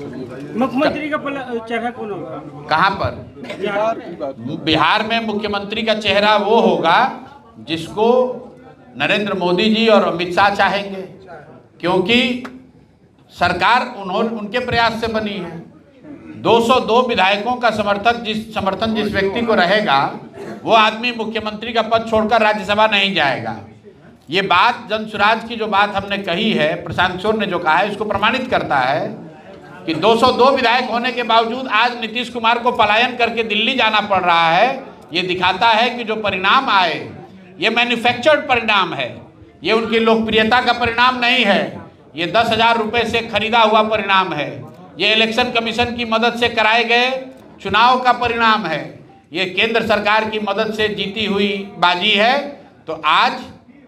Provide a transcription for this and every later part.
मुख्यमंत्री का चेहरा कौन होगा? कहाँ पर? बिहार में मुख्यमंत्री का चेहरा वो होगा जिसको नरेंद्र मोदी जी और अमित शाह चाहेंगे, क्योंकि सरकार उनके प्रयास से बनी है। 202 विधायकों का समर्थन जिस व्यक्ति को रहेगा वो आदमी मुख्यमंत्री का पद छोड़कर राज्यसभा नहीं जाएगा। ये बात जनसुराज की जो बात हमने कही है, प्रशांत किशोर ने जो कहा है, इसको प्रमाणित करता है कि 202 विधायक होने के बावजूद आज नीतीश कुमार को पलायन करके दिल्ली जाना पड़ रहा है। ये दिखाता है कि जो परिणाम आए ये मैन्युफैक्चर्ड परिणाम है, ये उनकी लोकप्रियता का परिणाम नहीं है, ये 10,000 रुपये से खरीदा हुआ परिणाम है, ये इलेक्शन कमीशन की मदद से कराए गए चुनाव का परिणाम है, ये केंद्र सरकार की मदद से जीती हुई बाजी है। तो आज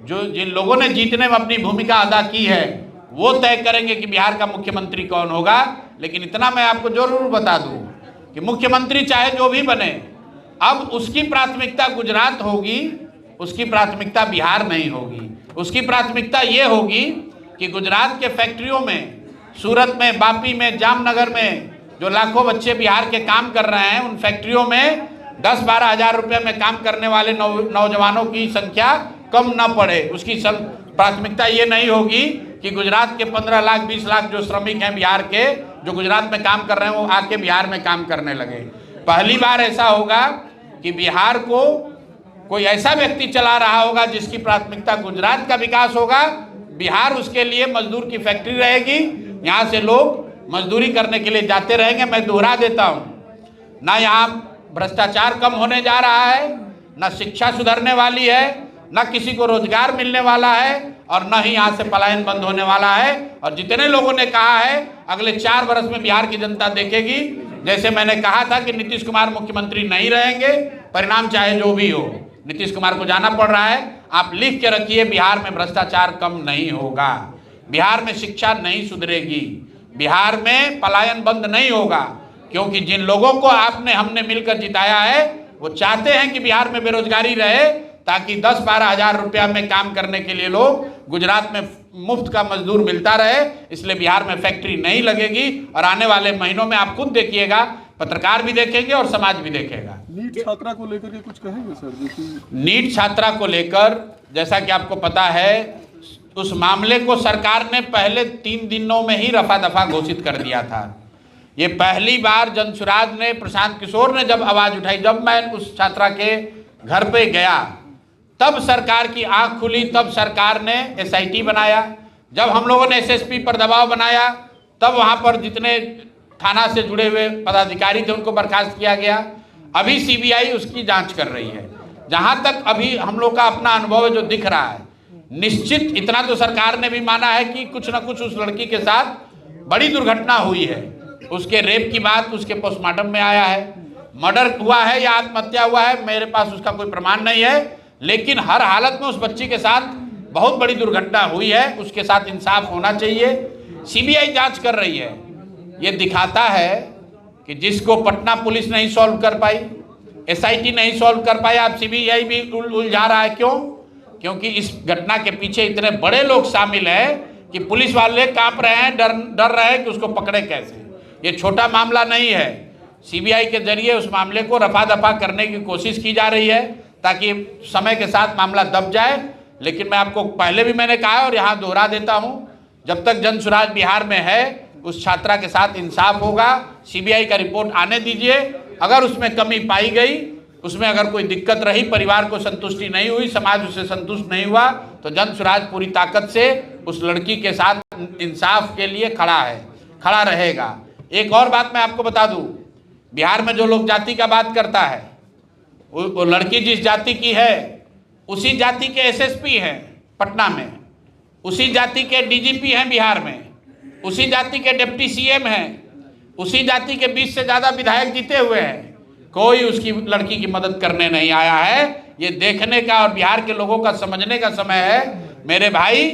जिन लोगों ने जीतने में अपनी भूमिका अदा की है वो तय करेंगे कि बिहार का मुख्यमंत्री कौन होगा। लेकिन इतना मैं आपको जरूर बता दूं कि मुख्यमंत्री चाहे जो भी बने, अब उसकी प्राथमिकता गुजरात होगी, उसकी प्राथमिकता बिहार नहीं होगी। उसकी प्राथमिकता ये होगी कि गुजरात के फैक्ट्रियों में, सूरत में, वापी में, जामनगर में जो लाखों बच्चे बिहार के काम कर रहे हैं, उन फैक्ट्रियों में 10-12 हज़ार रुपये में काम करने वाले नौजवानों की संख्या कम न पड़े। उसकी प्राथमिकता ये नहीं होगी कि गुजरात के 15 लाख 20 लाख जो श्रमिक हैं बिहार के, जो गुजरात में काम कर रहे हैं, वो आके बिहार में काम करने लगे। पहली बार ऐसा होगा कि बिहार को कोई ऐसा व्यक्ति चला रहा होगा जिसकी प्राथमिकता गुजरात का विकास होगा। बिहार उसके लिए मजदूर की फैक्ट्री रहेगी, यहाँ से लोग मजदूरी करने के लिए जाते रहेंगे। मैं दोहरा देता हूँ, ना यहाँ भ्रष्टाचार कम होने जा रहा है, ना शिक्षा सुधरने वाली है, ना किसी को रोजगार मिलने वाला है, और न ही यहाँ से पलायन बंद होने वाला है। और जितने लोगों ने कहा है अगले 4 वर्ष में बिहार की जनता देखेगी, जैसे मैंने कहा था कि नीतीश कुमार मुख्यमंत्री नहीं रहेंगे, परिणाम चाहे जो भी हो, नीतीश कुमार को जाना पड़ रहा है। आप लिख के रखिए, बिहार में भ्रष्टाचार कम नहीं होगा, बिहार में शिक्षा नहीं सुधरेगी, बिहार में पलायन बंद नहीं होगा, क्योंकि जिन लोगों को हमने मिलकर जिताया है वो चाहते हैं कि बिहार में बेरोजगारी रहे, ताकि 10-12 हज़ार रुपया में काम करने के लिए लोग गुजरात में मुफ्त का मजदूर मिलता रहे। इसलिए बिहार में फैक्ट्री नहीं लगेगी, और आने वाले महीनों में आप खुद देखिएगा, पत्रकार भी देखेंगे और समाज भी देखेगा। नीट छात्रा को लेकर के कुछ कहेंगे सर? नीट छात्रा को लेकर जैसा कि आपको पता है, उस मामले को सरकार ने पहले 3 दिनों में ही रफा दफा घोषित कर दिया था। ये पहली बार जनसुराज ने, प्रशांत किशोर ने जब आवाज़ उठाई, जब मैं उस छात्रा के घर पे गया तब सरकार की आंख खुली, तब सरकार ने SIT बनाया। जब हम लोगों ने SSP पर दबाव बनाया तब वहाँ पर जितने थाना से जुड़े हुए पदाधिकारी थे उनको बर्खास्त किया गया। अभी CBI उसकी जांच कर रही है। जहाँ तक अभी हम लोग का अपना अनुभव है जो दिख रहा है, निश्चित इतना तो सरकार ने भी माना है कि कुछ न कुछ उस लड़की के साथ बड़ी दुर्घटना हुई है। उसके रेप की बात उसके पोस्टमार्टम में आया है। मर्डर हुआ है या आत्महत्या हुआ है, मेरे पास उसका कोई प्रमाण नहीं है, लेकिन हर हालत में उस बच्ची के साथ बहुत बड़ी दुर्घटना हुई है, उसके साथ इंसाफ होना चाहिए। CBI जांच कर रही है। ये दिखाता है कि जिसको पटना पुलिस नहीं सॉल्व कर पाई, SIT नहीं सॉल्व कर पाया, अब CBI भी उलझा रहा है। क्यों? क्योंकि इस घटना के पीछे इतने बड़े लोग शामिल हैं कि पुलिस वाले कांप रहे हैं, डर रहे हैं कि उसको पकड़े कैसे। ये छोटा मामला नहीं है। CBI के जरिए उस मामले को रफा दफा करने की कोशिश की जा रही है ताकि समय के साथ मामला दब जाए। लेकिन मैं आपको पहले भी मैंने कहा और यहाँ दोहरा देता हूँ, जब तक जनसुराज बिहार में है उस छात्रा के साथ इंसाफ होगा। CBI का रिपोर्ट आने दीजिए, अगर उसमें कमी पाई गई, उसमें अगर कोई दिक्कत रही, परिवार को संतुष्टि नहीं हुई, समाज उससे संतुष्ट नहीं हुआ, तो जनसुराज पूरी ताकत से उस लड़की के साथ इंसाफ के लिए खड़ा रहेगा। एक और बात मैं आपको बता दूँ, बिहार में जो लोग जाति का बात करता है, वो लड़की जिस जाति की है उसी जाति के SSP हैं पटना में, उसी जाति के DGP हैं बिहार में, उसी जाति के डिप्टी CM हैं, उसी जाति के 20 से ज़्यादा विधायक जीते हुए हैं। कोई उसकी लड़की की मदद करने नहीं आया है। ये देखने का और बिहार के लोगों का समझने का समय है। मेरे भाई,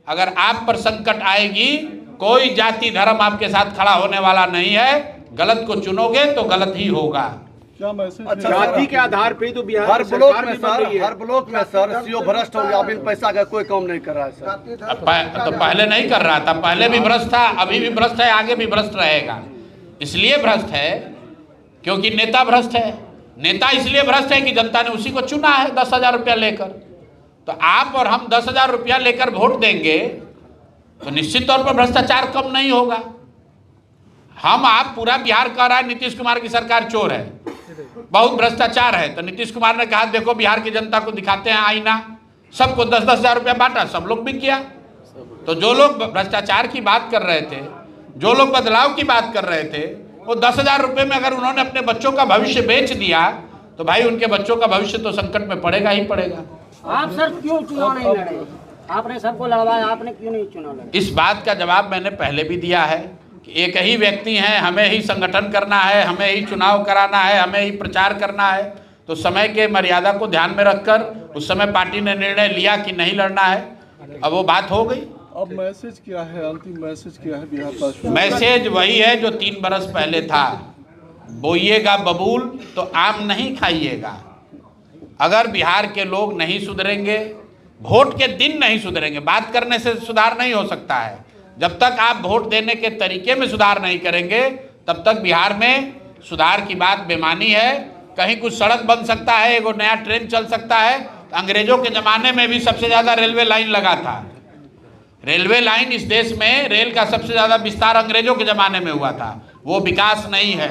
अगर आप पर संकट आएगी, कोई जाति धर्म आपके साथ खड़ा होने वाला नहीं है। गलत को चुनोगे तो गलत ही होगा। क्या मैसेज अच्छा, है? जाति के आधार पे तो बिहार हर की ब्लॉक सरकार में भी बन रही सर, है। हर ब्लॉक में सर सीओ भ्रष्ट हो गया, बिन पैसा का कोई काम नहीं कर रहा है सर। तो पहले नहीं कर रहा था, पहले भी भ्रष्ट था, अभी भी भ्रष्ट है, आगे भी भ्रष्ट रहेगा। इसलिए भ्रष्ट है क्योंकि नेता भ्रष्ट है। नेता इसलिए भ्रष्ट है कि जनता ने उसी को चुना है 10,000 रुपया लेकर। तो आप और हम 10,000 रुपया लेकर वोट देंगे तो निश्चित तौर पर भ्रष्टाचार कम नहीं होगा। हम आप पूरा बिहार कह रहा है नीतीश कुमार की सरकार चोर है, बहुत भ्रष्टाचार है, तो नीतीश कुमार ने कहा देखो बिहार की जनता को दिखाते हैं आईना, सबको 10,000 रुपया बांटा, सब लोग बिक गया। तो जो लोग भ्रष्टाचार की बात कर रहे थे, जो लोग बदलाव की बात कर रहे थे, वो 10,000 रुपये में अगर उन्होंने अपने बच्चों का भविष्य बेच दिया तो भाई उनके बच्चों का भविष्य तो संकट में पड़ेगा ही पड़ेगा। आप सर क्यों चुनाव नहीं लड़े? आपने सबको लड़वाया, आपने क्यों नहीं चुनाव लड़े? इस बात का जवाब मैंने पहले भी दिया है कि एक ही व्यक्ति हैं, हमें ही संगठन करना है, हमें ही चुनाव कराना है, हमें ही प्रचार करना है। तो समय के मर्यादा को ध्यान में रखकर उस समय पार्टी ने निर्णय लिया कि नहीं लड़ना है, अब वो बात हो गई। अब मैसेज क्या है, अंतिम मैसेज क्या है बिहार पार्टी? मैसेज वही है जो 3 बरस पहले था, बोइएगा बबूल तो आम नहीं खाइएगा। अगर बिहार के लोग नहीं सुधरेंगे, वोट के दिन नहीं सुधरेंगे, बात करने से सुधार नहीं हो सकता है। जब तक आप वोट देने के तरीके में सुधार नहीं करेंगे तब तक बिहार में सुधार की बात बेमानी है। कहीं कुछ सड़क बन सकता है, एगो नया ट्रेन चल सकता है। अंग्रेजों के ज़माने में भी सबसे ज़्यादा रेलवे लाइन लगा था। रेलवे लाइन इस देश में रेल का सबसे ज़्यादा विस्तार अंग्रेजों के ज़माने में हुआ था। वो विकास नहीं है।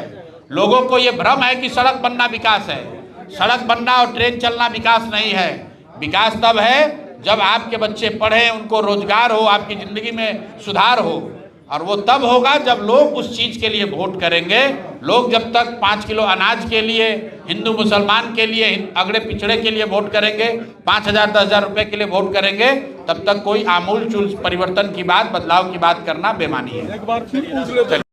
लोगों को ये भ्रम है कि सड़क बनना विकास है। सड़क बनना और ट्रेन चलना विकास नहीं है। विकास तब है जब आपके बच्चे पढ़ें, उनको रोजगार हो, आपकी ज़िंदगी में सुधार हो, और वो तब होगा जब लोग उस चीज़ के लिए वोट करेंगे। लोग जब तक 5 किलो अनाज के लिए, हिंदू मुसलमान के लिए, अगड़े पिछड़े के लिए वोट करेंगे, 5,000 10,000 रुपये के लिए वोट करेंगे, तब तक कोई आमूल चूल परिवर्तन की बात, बदलाव की बात करना बेमानी है। एक बार फिर पूछ रहे थे।